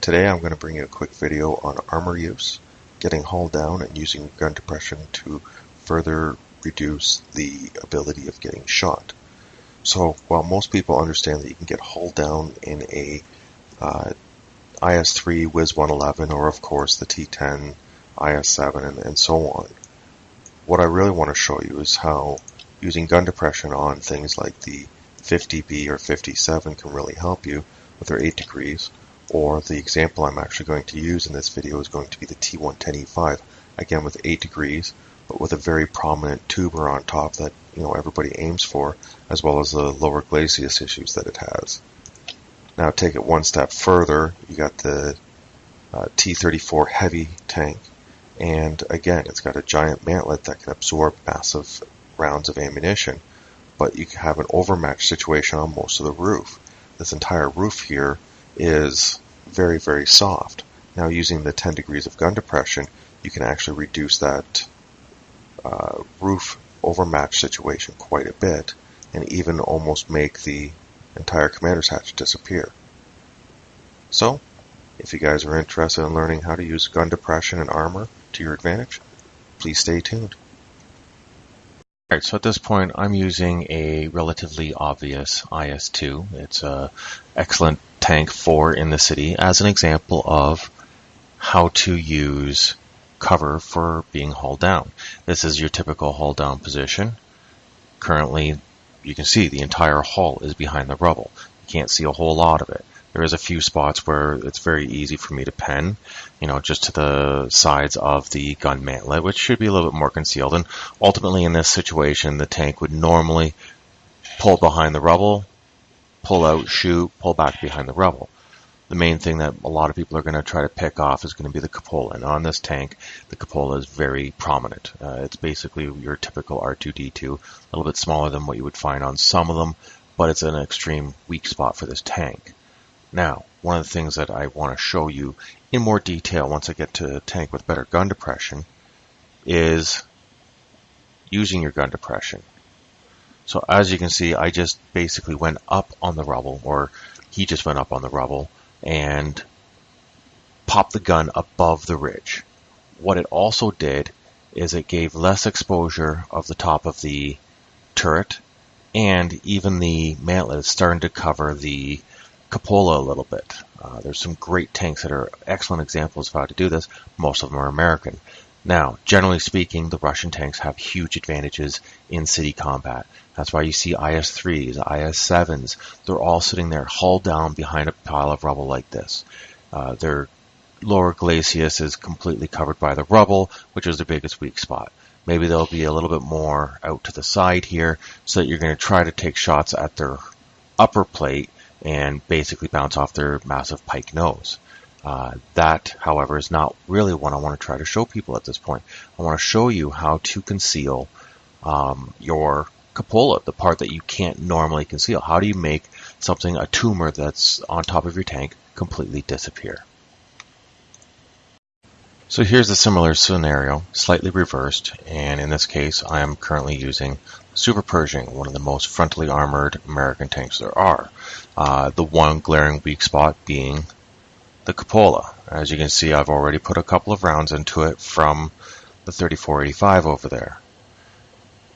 Today I'm going to bring you a quick video on armor use, getting hull down and using gun depression to further reduce the ability of getting shot. So while most people understand that you can get hull down in a IS-3 Wiz 111 or of course the T10 IS-7 and so on, what I really want to show you is how using gun depression on things like the 50B or 57 can really help you with their 8 degrees, or the example I'm actually going to use in this video is going to be the T110E5, again with 8 degrees, but with a very prominent tuber on top that everybody aims for, as well as the lower glacis issues that it has. Now take it one step further, you got the T34 heavy tank, and again it's got a giant mantlet that can absorb massive rounds of ammunition, but you can have an overmatched situation on most of the roof. This entire roof here is very, very soft. Now using the 10 degrees of gun depression, you can actually reduce that roof overmatched situation quite a bit, and even almost make the entire commander's hatch disappear. So, if you guys are interested in learning how to use gun depression and armor to your advantage, please stay tuned. Alright, so at this point I'm using a relatively obvious IS-2. It's an excellent tank for in the city as an example of how to use cover for being hull down. This is your typical hull down position. Currently, you can see the entire hull is behind the rubble. You can't see a whole lot of it. There is a few spots where it's very easy for me to pen, just to the sides of the gun mantlet, which should be a little bit more concealed. And ultimately in this situation, the tank would normally pull behind the rubble, pull out, shoot, pull back behind the rubble. The main thing that a lot of people are going to try to pick off is going to be the cupola. And on this tank, the cupola is very prominent. It's basically your typical R2-D2, a little bit smaller than what you would find on some of them, but it's an extreme weak spot for this tank. Now, one of the things that I want to show you in more detail once I get to a tank with better gun depression is using your gun depression. So as you can see, I just basically went up on the rubble, or he just went up on the rubble, and popped the gun above the ridge. What it also did is it gave less exposure of the top of the turret, and even the mantlet is starting to cover the cupola a little bit. There's some great tanks that are excellent examples of how to do this. Most of them are American. Now, generally speaking, the Russian tanks have huge advantages in city combat. That's why you see IS-3s, IS-7s. They're all sitting there hull down behind a pile of rubble like this. Their lower glacis is completely covered by the rubble, which is the biggest weak spot. Maybe they'll be a little bit more out to the side here, so that you're going to try to take shots at their upper plate and basically bounce off their massive pike nose. That, however, is not really what I want to try to show people at this point. I want to show you how to conceal your cupola, the part that you can't normally conceal. How do you make something, a tumor that's on top of your tank, completely disappear? So here's a similar scenario, slightly reversed, and in this case I am currently using Super Pershing, one of the most frontally armored American tanks there are. The one glaring weak spot being the cupola. As you can see, I've already put a couple of rounds into it from the 3485 over there.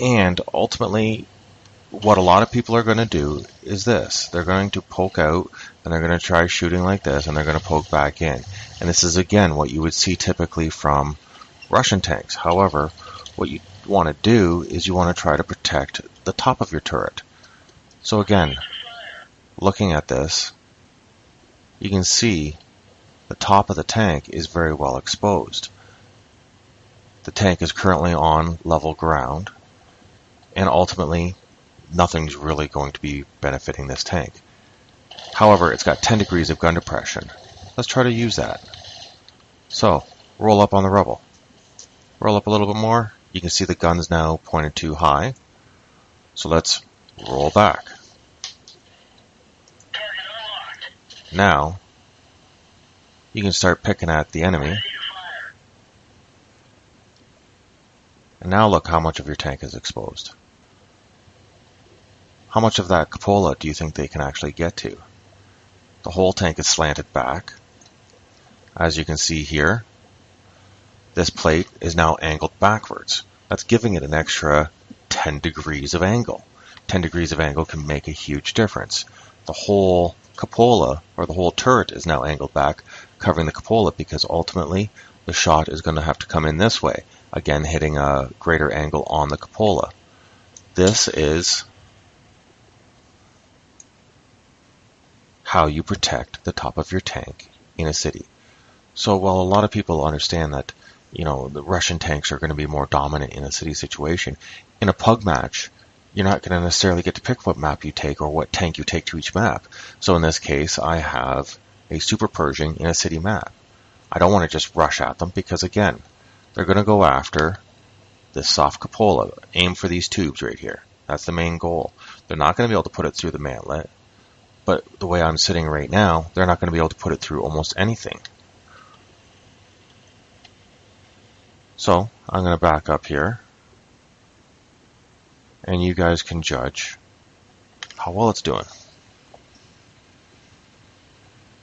And ultimately, what a lot of people are going to do is this. They're going to poke out, and they're going to try shooting like this, and they're going to poke back in. And this is, again, what you would see typically from Russian tanks. However, what you want to do is you want to try to protect the top of your turret. So again, looking at this, you can see the top of the tank is very well exposed. The tank is currently on level ground, and ultimately nothing's really going to be benefiting this tank. However, it's got 10 degrees of gun depression. Let's try to use that. So, roll up on the rubble. Roll up a little bit more. You can see the gun's now pointed too high. So let's roll back. Now, you can start picking at the enemy. And now look how much of your tank is exposed. How much of that cupola do you think they can actually get to? The whole tank is slanted back, As you can see here, this plate is now angled backwards. That's giving it an extra 10 degrees of angle. 10 degrees of angle can make a huge difference. The whole cupola, or the whole turret, is now angled back, covering the cupola, because ultimately the shot is going to have to come in this way, again hitting a greater angle on the cupola. This is how you protect the top of your tank in a city. So while a lot of people understand that, you know, the Russian tanks are going to be more dominant in a city situation, in a pug match, you're not going to necessarily get to pick what map you take or what tank you take to each map. So in this case, I have a Super Pershing in a city map. I don't want to just rush at them because, again, they're going to go after this soft cupola. Aim for these tubes right here. That's the main goal. They're not going to be able to put it through the mantlet, but the way I'm sitting right now, they're not going to be able to put it through almost anything. So I'm going to back up here, and you guys can judge how well it's doing.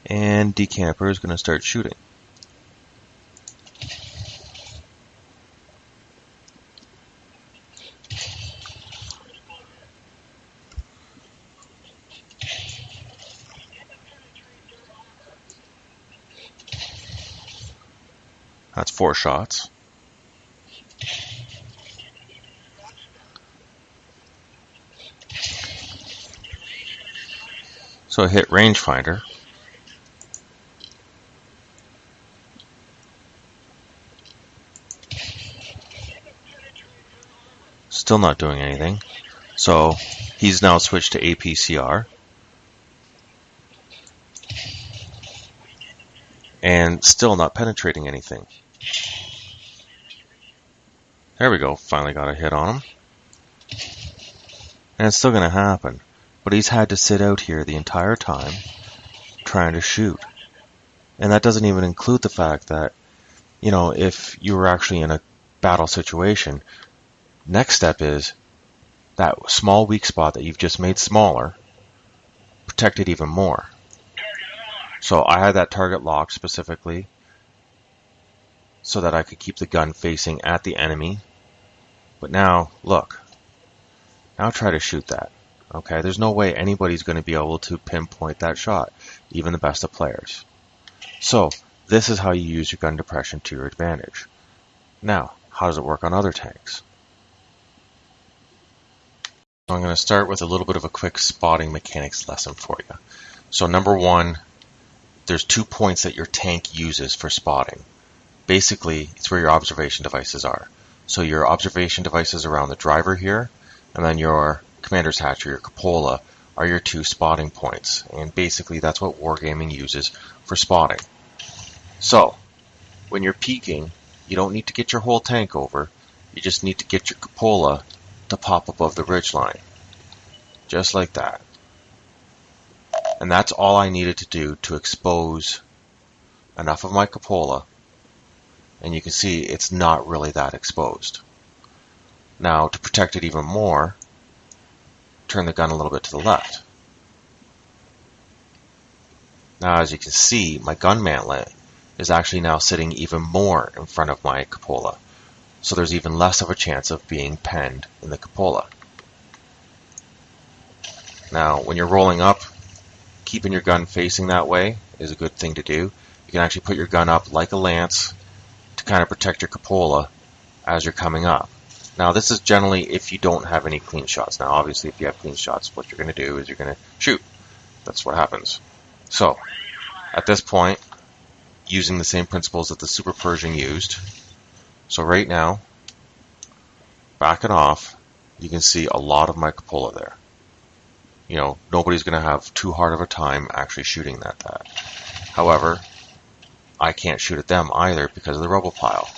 And Decamper is going to start shooting. That's 4 shots. So I hit rangefinder. Still not doing anything. So he's now switched to APCR. And still not penetrating anything. There we go, finally got a hit on him. And it's still going to happen. But he's had to sit out here the entire time trying to shoot. And that doesn't even include the fact that, you know, if you were actually in a battle situation, next step is that small weak spot that you've just made smaller, protect it even more. So I had that target locked specifically so that I could keep the gun facing at the enemy. But now, look. Now try to shoot that. Okay, there's no way anybody's going to be able to pinpoint that shot, even the best of players. So, this is how you use your gun depression to your advantage. Now, how does it work on other tanks? So I'm going to start with a little bit of a quick spotting mechanics lesson for you. So number one, there's 2 points that your tank uses for spotting. Basically, it's where your observation devices are. So your observation devices around the driver here, and then your commander's hatch or your cupola are your 2 spotting points. And basically that's what Wargaming uses for spotting. So, when you're peeking, you don't need to get your whole tank over. You just need to get your cupola to pop above the ridgeline. Just like that. And that's all I needed to do to expose enough of my cupola. And you can see it's not really that exposed. Now, to protect it even more, turn the gun a little bit to the left. Now, as you can see, my gun mantlet is actually now sitting even more in front of my cupola. So there's even less of a chance of being penned in the cupola. Now, when you're rolling up, keeping your gun facing that way is a good thing to do. You can actually put your gun up like a lance to kind of protect your cupola as you're coming up. Now, this is generally if you don't have any clean shots. Now, obviously, if you have clean shots, what you're going to do is you're going to shoot. That's what happens. So, at this point, using the same principles that the Super Pershing used. So right now, backing off, you can see a lot of my cupola there. You know, nobody's going to have too hard of a time actually shooting that. However, I can't shoot at them either because of the rubble pile.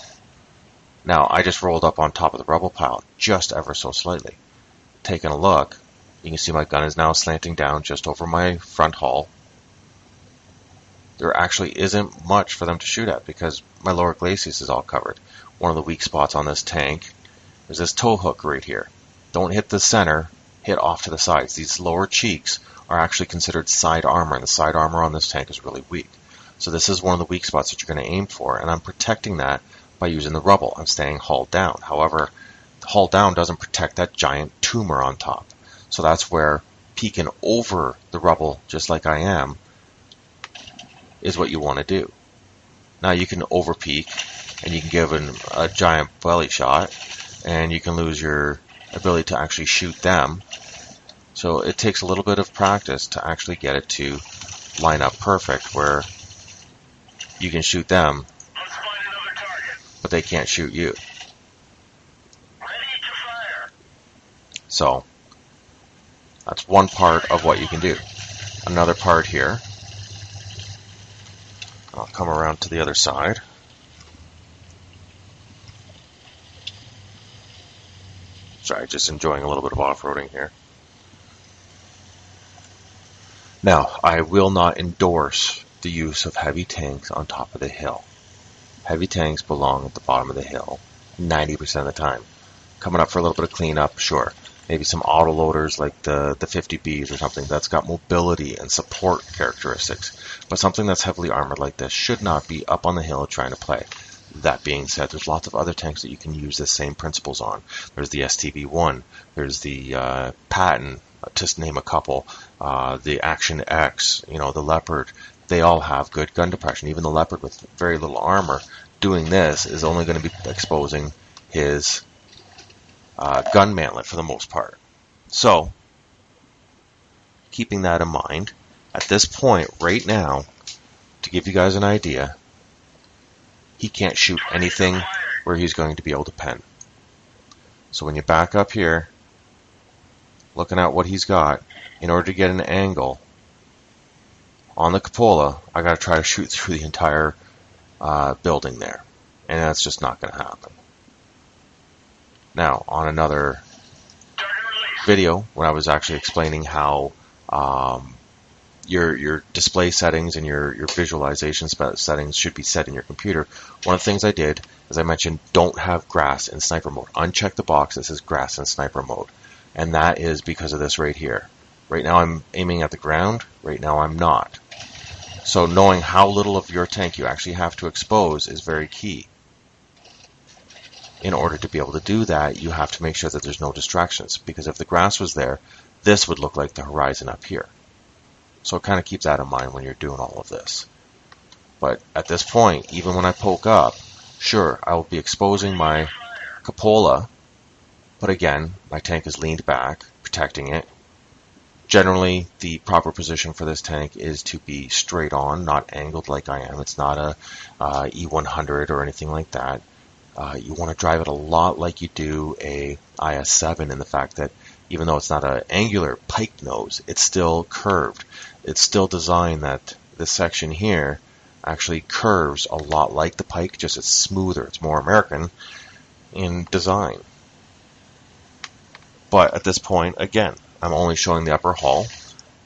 Now, I just rolled up on top of the rubble pile just ever so slightly. Taking a look, you can see my gun is now slanting down just over my front hull. There actually isn't much for them to shoot at because my lower glacis is all covered. One of the weak spots on this tank is this tow hook right here. Don't hit the center, hit off to the sides. These lower cheeks are actually considered side armor, and the side armor on this tank is really weak. So this is one of the weak spots that you're going to aim for, and I'm protecting that by using the rubble. I'm staying hull down. However, hull down doesn't protect that giant tumor on top. So that's where peeking over the rubble, just like I am, is what you want to do. Now you can over peek, and you can give a giant belly shot, and you can lose your ability to actually shoot them. So it takes a little bit of practice to actually get it to line up perfect, where you can shoot them, but they can't shoot you. So that's one part of what you can do. Another part here, I'll come around to the other side. Sorry, just enjoying a little bit of off-roading here. Now, I will not endorse the use of heavy tanks on top of the hill. Heavy tanks belong at the bottom of the hill 90% of the time. Coming up for a little bit of cleanup, sure. Maybe some autoloaders like the 50Bs or something that's got mobility and support characteristics. But something that's heavily armored like this should not be up on the hill trying to play. That being said, there's lots of other tanks that you can use the same principles on. There's the STV-1, there's the Patton, just name a couple, the Action X, the Leopard. They all have good gun depression. Even the Leopard with very little armor doing this is only going to be exposing his gun mantlet for the most part. So, keeping that in mind, at this point right now, to give you guys an idea, he can't shoot anything where he's going to be able to pen. So when you back up here, looking at what he's got, in order to get an angle on the cupola, I got to try to shoot through the entire building there, and that's just not going to happen. Now, on another video, when I was actually explaining how your display settings and your visualization settings should be set in your computer, one of the things I did, as I mentioned, don't have grass in sniper mode. Uncheck the box that says grass in sniper mode, and that is because of this right here. Right now I'm aiming at the ground, right now I'm not. So knowing how little of your tank you actually have to expose is very key. In order to be able to do that, you have to make sure that there's no distractions, because if the grass was there, this would look like the horizon up here. So it kind of keeps that in mind when you're doing all of this. But at this point, even when I poke up, sure, I will be exposing my cupola, but again, my tank is leaned back, protecting it. Generally, the proper position for this tank is to be straight on, not angled like I am. It's not a E100 or anything like that. You want to drive it a lot like you do a IS-7, in the fact that even though it's not an angular pike nose, it's still curved. It's still designed that this section here actually curves a lot like the pike, just it's smoother, it's more American in design. But at this point, again, I'm only showing the upper hull,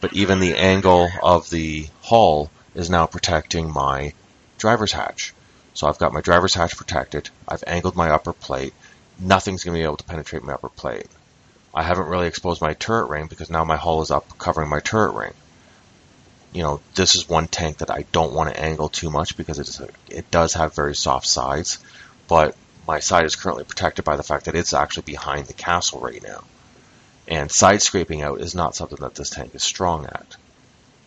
but even the angle of the hull is now protecting my driver's hatch. So I've got my driver's hatch protected, I've angled my upper plate, nothing's going to be able to penetrate my upper plate. I haven't really exposed my turret ring because now my hull is up covering my turret ring. This is one tank that I don't want to angle too much because it does have very soft sides, but my side is currently protected by the fact that it's actually behind the castle right now. And side scraping out is not something that this tank is strong at.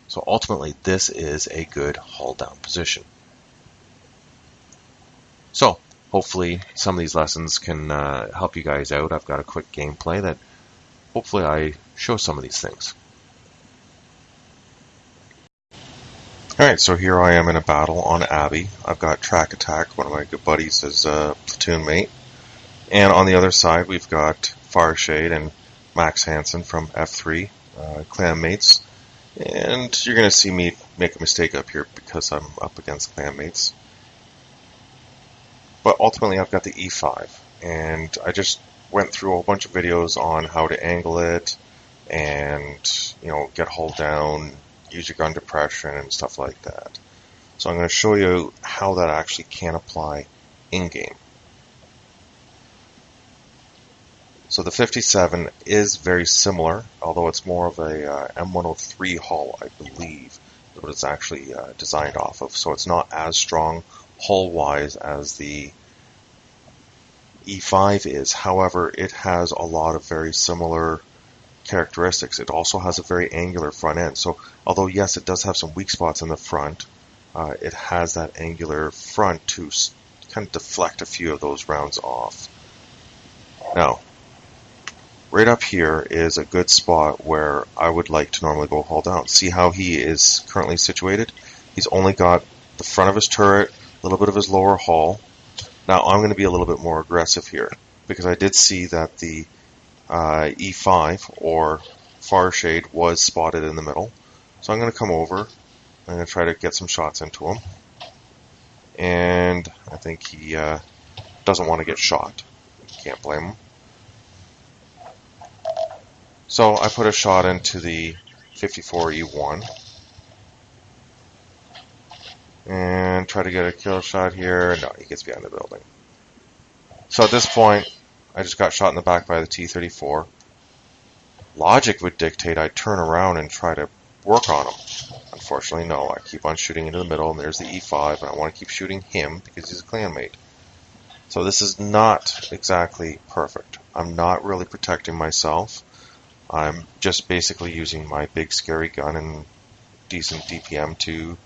So ultimately, this is a good hull down position. So hopefully some of these lessons can help you guys out. I've got a quick gameplay that hopefully I show some of these things. Alright, so here I am in a battle on Abbey. I've got Track Attack, one of my good buddies, as a platoon mate. And on the other side, we've got Farshade and Max Hansen from F3, clan mates. And you're going to see me make a mistake up here because I'm up against clan mates. But ultimately, I've got the E5. And I just went through a whole bunch of videos on how to angle it and, get hull down, use your gun depression and stuff like that. So I'm going to show you how that actually can apply in-game. So the 57 is very similar, although it's more of a M103 hull, I believe. what it's actually designed off of. So it's not as strong hull-wise as the E5 is. However, it has a lot of very similar characteristics. It also has a very angular front end. So although yes, it does have some weak spots in the front, it has that angular front to kind of deflect a few of those rounds off. Now, right up here is a good spot where I would like to normally go hull down. See how he is currently situated? He's only got the front of his turret, a little bit of his lower hull. Now I'm going to be a little bit more aggressive here because I did see that the E5 or Farshade was spotted in the middle. So I'm going to come over. I'm going to try to get some shots into him. And I think he doesn't want to get shot. Can't blame him. So I put a shot into the 54E1 and try to get a kill shot here. No, he gets behind the building. So at this point, I just got shot in the back by the T-34. Logic would dictate I turn around and try to work on him. Unfortunately, no. I keep on shooting into the middle, and there's the E5, and I want to keep shooting him because he's a clanmate. So this is not exactly perfect. I'm not really protecting myself. I'm just basically using my big scary gun and decent DPM to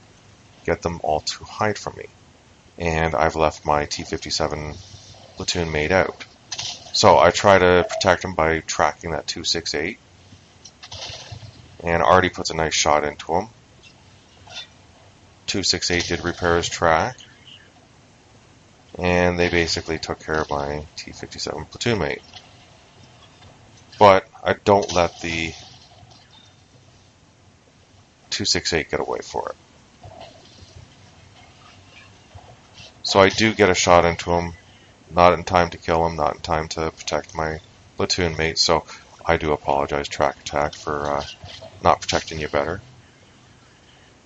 get them all to hide from me. And I've left my T-57 platoon mate out. So I try to protect him by tracking that 268. And Artie puts a nice shot into him. 268 did repair his track. And they basically took care of my T-57 platoon mate. But I don't let the 268 get away for it. So I do get a shot into him, not in time to kill him, not in time to protect my platoon mate, so I do apologize, Track Attack, for not protecting you better.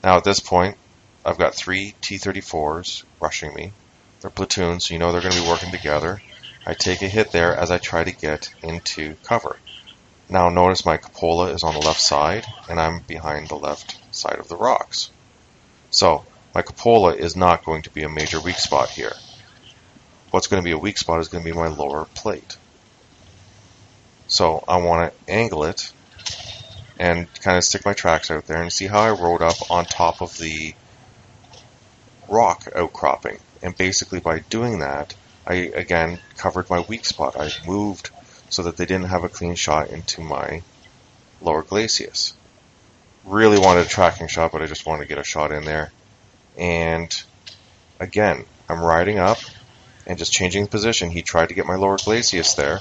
Now at this point, I've got 3 T-34s rushing me. They're platoons, so you know they're going to be working together. I take a hit there as I try to get into cover. Now notice my cupola is on the left side, and I'm behind the left side of the rocks. So my cupola is not going to be a major weak spot here. What's going to be a weak spot is going to be my lower plate. So I want to angle it and kind of stick my tracks out there and see how I rode up on top of the rock outcropping. And basically by doing that, I again covered my weak spot. I moved so that they didn't have a clean shot into my lower glacis. Really wanted a tracking shot, but I just wanted to get a shot in there. And again, I'm riding up and just changing position. He tried to get my lower glacis there,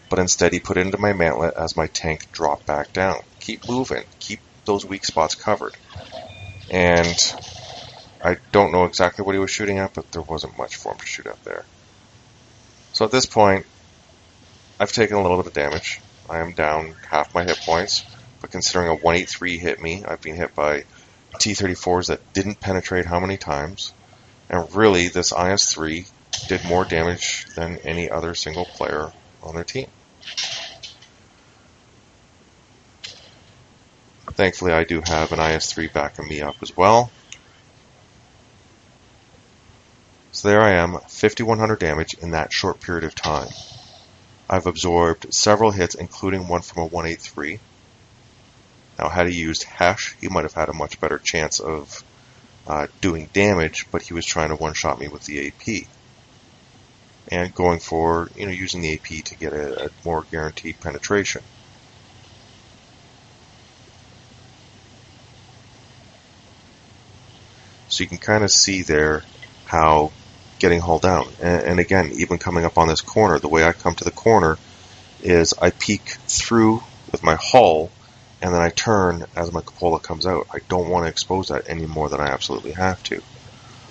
but instead he put it into my mantlet as my tank dropped back down. Keep moving. Keep those weak spots covered. And I don't know exactly what he was shooting at, but there wasn't much for him to shoot at there. So at this point, I've taken a little bit of damage. I am down half my hit points, but considering a 183 hit me, I've been hit by T-34s that didn't penetrate how many times. And really, this IS-3 did more damage than any other single player on their team. Thankfully, I do have an IS-3 backing me up as well. So there I am, 5,100 damage in that short period of time. I've absorbed several hits, including one from a 183. Now, had he used Hesh, he might have had a much better chance of doing damage, but he was trying to one-shot me with the AP. And going for, using the AP to get a more guaranteed penetration. So you can kind of see there how getting hull down. And again, even coming up on this corner, the way I come to the corner is I peek through with my hull, and then I turn as my cupola comes out. I don't want to expose that any more than I absolutely have to.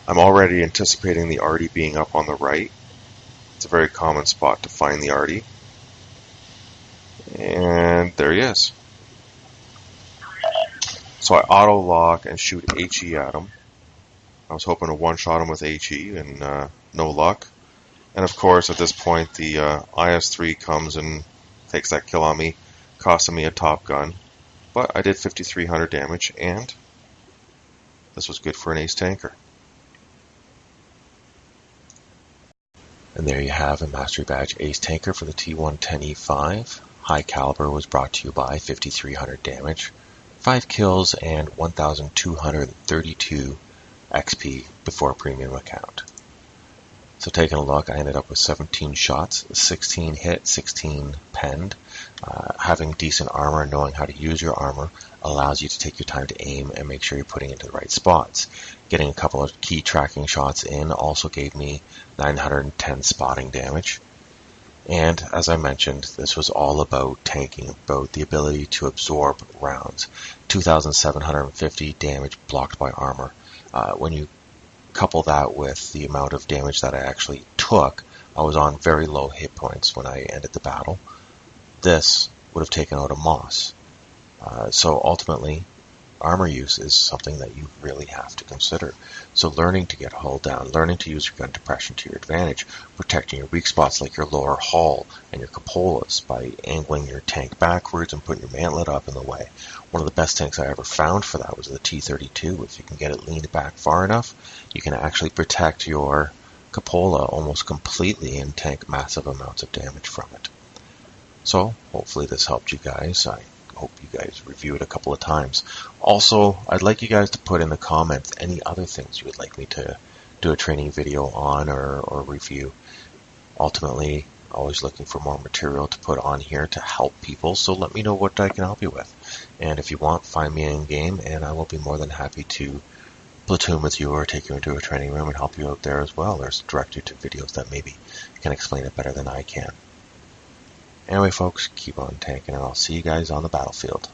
I'm already anticipating the Artie being up on the right. It's a very common spot to find the Artie. And there he is. So I auto-lock and shoot HE at him. I was hoping to one-shot him with HE, and no luck. And of course, at this point, the IS-3 comes and takes that kill on me, costing me a Top Gun. But I did 5,300 damage, and this was good for an ace tanker. And there you have a Mastery Badge Ace Tanker for the T110E5. High Caliber was brought to you by 5300 damage, 5 kills, and 1232 XP before premium account. So taking a look, I ended up with 17 shots, 16 hit, 16 penned. Having decent armor and knowing how to use your armor allows you to take your time to aim and make sure you're putting it into the right spots. Getting a couple of key tracking shots in also gave me 910 spotting damage. And as I mentioned, this was all about tanking, about the ability to absorb rounds. 2,750 damage blocked by armor. When you couple that with the amount of damage that I actually took, I was on very low hit points when I ended the battle. This would have taken out a Moss. So ultimately, armor use is something that you really have to consider. So learning to get hull down, learning to use your gun depression to your advantage, protecting your weak spots like your lower hull and your cupolas by angling your tank backwards and putting your mantlet up in the way. One of the best tanks I ever found for that was the T32. If you can get it leaned back far enough, you can actually protect your cupola almost completely and tank massive amounts of damage from it. So hopefully this helped you guys. I hope you guys review it a couple of times. Also, I'd like you guys to put in the comments any other things you would like me to do a training video on or review. Ultimately, always looking for more material to put on here to help people, so let me know what I can help you with. And if you want, find me in game and I will be more than happy to platoon with you or take you into a training room and help you out there as well, or direct you to videos that maybe can explain it better than I can. Anyway, folks, keep on tanking, and I'll see you guys on the battlefield.